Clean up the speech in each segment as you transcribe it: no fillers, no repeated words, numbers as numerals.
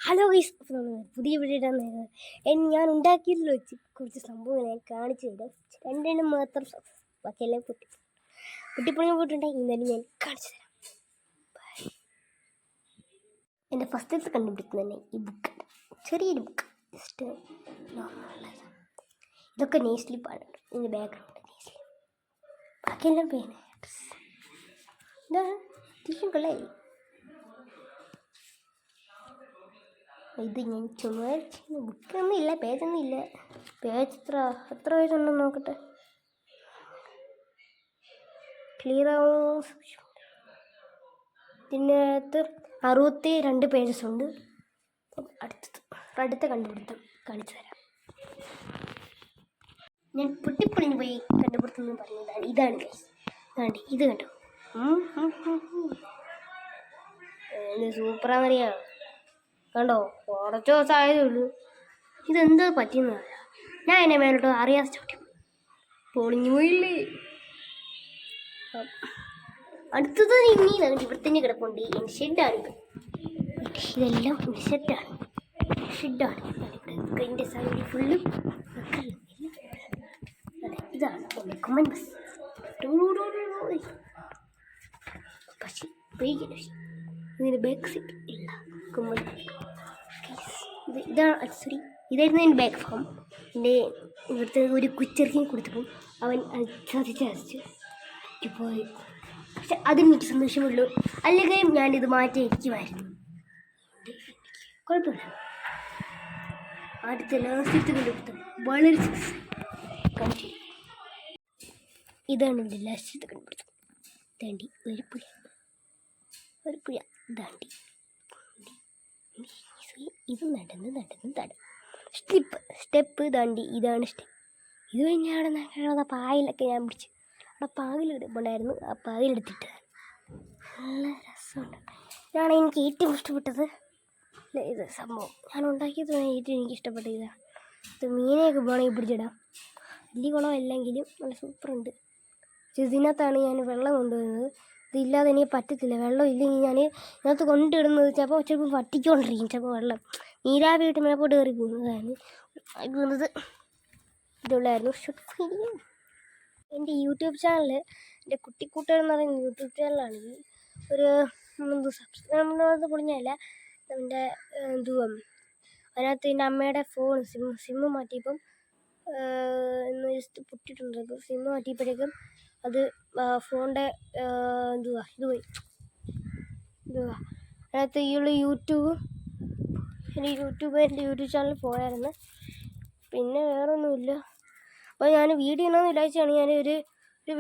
Hello guys, പുതിയ video ഞാൻ ഉണ്ടാക്കിയതിൽ വെച്ച് കുറച്ച് സംഭവങ്ങൾ ഞാൻ കാണിച്ചു തരാം. രണ്ടെണ്ണം മാത്രം ബാക്കിയെല്ലാം പൊട്ടിപ്പൊളിഞ്ഞ് പോയിട്ടുണ്ടെങ്കിൽ ഇന്നലെ ഞാൻ കാണിച്ചു തരാം. എൻ്റെ ഫസ്റ്റത്തെ കണ്ടുപിടുത്തം തന്നെ ഈ ബുക്ക്, ചെറിയൊരു ബുക്ക്, ജസ്റ്റ് നോർമലായ ഇതൊക്കെ നെയ്സ്ലിപ്പാണ്. ഇതിൻ്റെ ബാക്ക്ഗ്രൗണ്ട് നെയ്സ്ലിപ്പ്, ബാക്കിയെല്ലാം പേന. ഇതാണ് അത്യാവശ്യം കൊള്ളായി. ഇത് ഞാൻ ചുമ്മാ ബുക്കൊന്നും ഇല്ല, പേജൊന്നും ഇല്ല. പേജ് എത്ര പേജ് ഉണ്ടെന്ന് നോക്കട്ടെ. ക്ലിയർ ആവും. ഇതിനകത്ത് 62 പേജസ് ഉണ്ട്. അടുത്ത കണ്ടുപിടുത്തം കാണിച്ചു തരാം. ഞാൻ പൊട്ടിപ്പൊളിഞ്ഞ് പോയി കണ്ടുപിടുത്തം എന്ന് പറയുന്നതാണ്. ഇതാണ് ഗൈസ്, ഇത് കണ്ടോ, സൂപ്പറാന്നറിയാം. കണ്ടോ, കുറച്ച് ദിവസമായതേ ഉള്ളൂ. ഇതെന്താ പറ്റിയെന്നറിയാം. ഞാൻ എന്നെ മേലോട്ട് അറിയാതെ ചവിട്ടി പൊളിഞ്ഞു പോയില്ലേ. അടുത്തത് ഇനി ഇവിടെ തന്നെ കിടപ്പുണ്ട്. എൻ്റെ ഷെഡാണിത്. ഇതെല്ലാം എൻ്റെ ഷെഡാണ്. എൻ്റെ സൈഡിൽ ഫുള്ളും ഇതാണ് എൻ്റെ കമൻറ്റ് ബസ്. പക്ഷേ ഇതിന് ബാക്ക് സീറ്റ് ഇല്ല. ഇതായിരുന്നു എൻ്റെ ബാക്ക് ഫോം. എൻ്റെ ഇവിടുത്തെ ഒരു കുച്ചെറുക്കിനെ കൊടുത്തപ്പോൾ അവൻ ചതിച്ചു പോയി. പക്ഷെ അതിന് എനിക്ക് സന്തോഷമുള്ളൂ. അല്ലെങ്കിൽ ഞാനിത് മാറ്റി ഇരിക്കുമായിരുന്നു. കുഴപ്പമില്ല. അടുത്ത ലാസ്റ്റത്തെ കണ്ടുപിടുത്തം വളരെ ഇതാണ് എൻ്റെ ലാസ്റ്റത്തെ കണ്ടുപിടുത്തം. താണ്ടി ഒരു പുഴ താണ്ടി ഇത് നടന്ന് സ്റ്റെപ്പ് താണ്ടി ഇതാണ് സ്റ്റെപ്പ്. ഇത് കഴിഞ്ഞ് അവിടെ പായലൊക്കെ ഞാൻ പിടിച്ച് അവിടെ പാകിലെടുപ്പുണ്ടായിരുന്നു. ആ പാകിലെടുത്തിട്ട് നല്ല രസമുണ്ട്. ഇതാണ് എനിക്ക് ഏറ്റവും ഇഷ്ടപ്പെട്ടത്. ഇത് സംഭവം ഞാൻ ഉണ്ടാക്കിയത് ഏറ്റവും എനിക്ക് ഇഷ്ടപ്പെട്ട ഇതാണ്. ഇത് മീനെയൊക്കെ വേണമെങ്കിൽ പിടിച്ചിടാം. വലിയ കുളമല്ലെങ്കിലും നല്ല സൂപ്പറുണ്ട്. ഇതിനകത്താണ് ഞാൻ വെള്ളം കൊണ്ടുവരുന്നത്. ഇതില്ലാതെ എനിക്ക് പറ്റത്തില്ല. വെള്ളം ഇല്ലെങ്കിൽ ഞാൻ ഇതിനകത്ത് കൊണ്ടിടുന്നത് ചിലപ്പോൾ വറ്റിക്കൊണ്ടിരിക്കും. ചിലപ്പോൾ വെള്ളം നീരാവിയായിട്ട് മേപ്പോട്ട് കയറി പോകുന്നതാണ്. പോകുന്നത് ഇതുള്ളായിരുന്നു ഷോർട്ട് വീഡിയോ. എൻ്റെ യൂട്യൂബ് ചാനൽ, എൻ്റെ കുട്ടിക്കൂട്ടുകാർ എന്ന് പറയുന്ന യൂട്യൂബ് ചാനലാണിത്. ഒരു സബ്സ്ക്രൈബ് പൊളിഞ്ഞല്ല. എൻ്റെ അതിനകത്ത് എൻ്റെ അമ്മയുടെ ഫോൺ സിമ്മ് മാറ്റിയപ്പം ജസ്റ്റ് പൊട്ടിയിട്ടുണ്ട്. അപ്പോൾ സിമ്മ് മാറ്റിയപ്പോഴേക്കും അത് ഫോണിൻ്റെ ഇത് പോയി. അതിനകത്ത് എൻ്റെ യൂട്യൂബ് ചാനൽ പോയായിരുന്നു. പിന്നെ വേറൊന്നുമില്ല. അപ്പോൾ ഞാൻ വീഡിയോ ഇടാമെന്ന് വിചാരിച്ചാണ്. ഞാനൊരു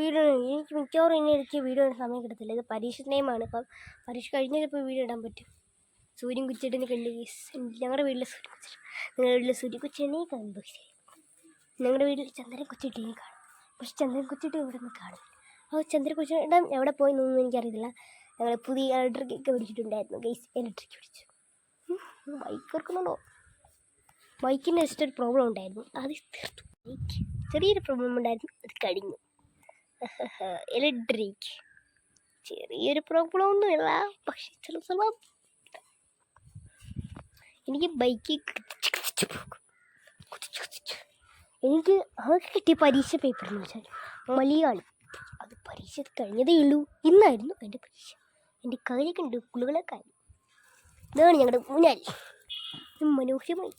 വീഡിയോ എനിക്ക് മിക്കവാറും എനിക്ക് വീഡിയോ ഇടാൻ സമയം കിട്ടത്തില്ല. ഇത് പരീക്ഷ ടൈമാണ്. അപ്പം പരീക്ഷ കഴിഞ്ഞപ്പോൾ വീഡിയോ ഇടാൻ പറ്റും. സൂര്യൻ കുച്ചേട്ടനെ കണ്ട് ഞങ്ങളുടെ വീട്ടിലെ സൂര്യൻ കുച്ചേട്ടൻ, നിങ്ങളുടെ വീട്ടിലെ സൂര്യൻ കുച്ചേട്ടനെ കാണുമ്പോൾ ഞങ്ങളുടെ വീട്ടിൽ ചന്ദ്രൻ കൊച്ചിട്ടേനെ കാണും. പക്ഷെ ചന്ദ്രൻ കൊച്ചിട്ട് ഇവിടെ നിന്ന് കാണും. അപ്പോൾ ചന്ദ്രൻ കൊച്ചിട്ടൻ എവിടെ പോയി എന്നൊന്നും എനിക്കറിയില്ല. ഞങ്ങൾ പുതിയ ഇലക്ട്രിക്കൊക്കെ പിടിച്ചിട്ടുണ്ടായിരുന്നു. ഗൈസ്, ഇലക്ട്രിക് പിടിച്ചു. ബൈക്ക് ഓർക്കുന്നുണ്ടോ? ബൈക്കിൻ്റെ ജസ്റ്റ് ഒരു പ്രോബ്ലം ഉണ്ടായിരുന്നു, അത് തീർത്തു. ചെറിയൊരു പ്രോബ്ലം ഉണ്ടായിരുന്നു, അത് കഴിഞ്ഞു. ഇലക്ട്രിക് ചെറിയൊരു പ്രോബ്ലം ഒന്നുമില്ല. പക്ഷെ ചില സമയം എനിക്ക് ബൈക്ക് എനിക്ക് ആകെ കിട്ടിയ പരീക്ഷ പേപ്പർ എന്ന് വെച്ചാൽ മലയാളം. അത് പരീക്ഷ കഴിഞ്ഞതേ ഉള്ളൂ. ഇന്നായിരുന്നു എൻ്റെ പരീക്ഷ. എൻ്റെ കയ്യിലേക്ക് ഉണ്ട് കുളികളൊക്കെ. ഇതാണ് ഞങ്ങളുടെ ഊഞ്ഞാൽ. മനോഹരമായി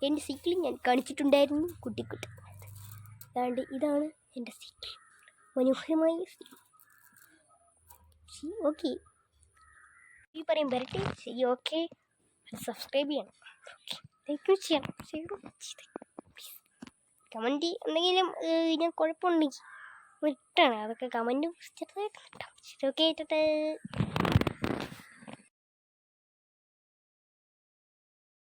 എൻ്റെ സൈക്കിൾ ഞാൻ കാണിച്ചിട്ടുണ്ടായിരുന്നു കുട്ടിക്കുട്ടി. ഇതാണ് എൻ്റെ സൈക്കിൾ. മനോഹരമായി ഓക്കെ. ഈ പറയും വരട്ടെ. ശരി, ഓക്കെ. സബ്സ്ക്രൈബ് ചെയ്യണം. ഓക്കെ, ലൈക്ക് ചെയ്യാം, കമൻറ്റ് എന്തെങ്കിലും ഞാൻ കുഴപ്പമുണ്ടെങ്കിൽ ഇട്ടാണ്. അതൊക്കെ കമൻറ്റും ചെറുതായിട്ട് ഇട്ടാം. ശരി, ഓക്കെ.